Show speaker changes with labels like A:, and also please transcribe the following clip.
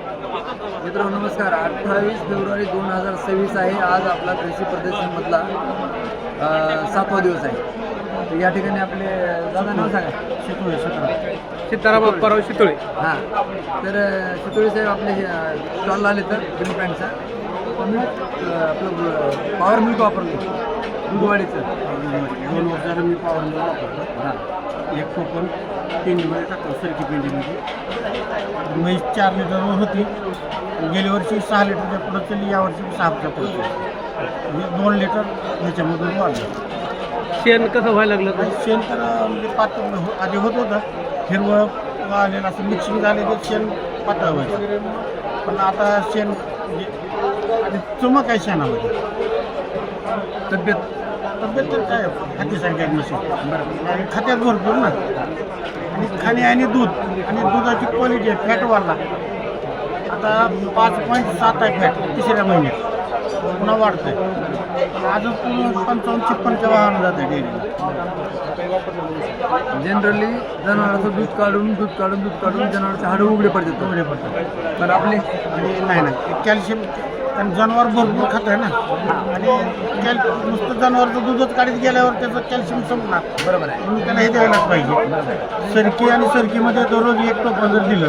A: मित्रांनो नमस्कार. 28 फेब्रुवारी 2026 आहे. आज आपला कृषी प्रदर्शनमधला 7वा दिवस आहे. तर या ठिकाणी आपले दादा नाव सांगा.
B: सीताराम अप्पाराव शितोळे.
A: हां, तर शितोळे साहेब आपले स्टॉल आले तर बिल पॅन्टचा आपलं पॉवर मिल्क वापरलं दूधवाडीचं
C: 2 वर्षाला मी पॉवर मिल वापरतो.
A: हां,
C: एक कोकण 3 दिवस टाकतो सरकी पेंडीमध्ये. म्हैस 4 लिटरवर होती. गेल्या वर्षी 6 लिटरच्या पुढं केली, यावर्षी 6च्या पुढं केली. हे 2 लिटर ह्याच्यामधून वाढलं.
B: शेण कसं व्हायला लागलं
C: आणि शेण तर म्हणजे पातळ आधी होत होतं, हिरवं आलेलं असं मिक्सिंग झाले ते शेण पातळ व्हायचं. पण आता शेण म्हणजे आधी चमक आहे शेणामध्ये. तब्येत तर काय खात्यासारखी आहे म्हशी. आणि खात्यात भरपूर ना. आणि खाणे आणि दूध आणि दुधाची क्वालिटी आहे. फॅट वाढला आता 5.7 आहे फॅट तिसऱ्या महिन्यात. पुन्हा वाढतंय. अजून पूर्ण 55-56च्या वाहन जाते डेअरीला.
A: जनरली जनावराचं दूध काढून जनावराचे हाडं उघडे पडतात.
C: एवढे पडतात.
A: पण आपले
C: आणि नाही ना कॅल्शियम, कारण जनावर भरपूर खात आहे ना. आणि नुसतं जनावरचं दूधच काढीत गेल्यावर त्याचं कॅल्शियम संपणार.
A: बरोबर आहे.
C: म्हणून त्याला हे द्यायलाच पाहिजे. सरकी आणि सरकीमध्ये दररोज 1 टोपण जर दिलं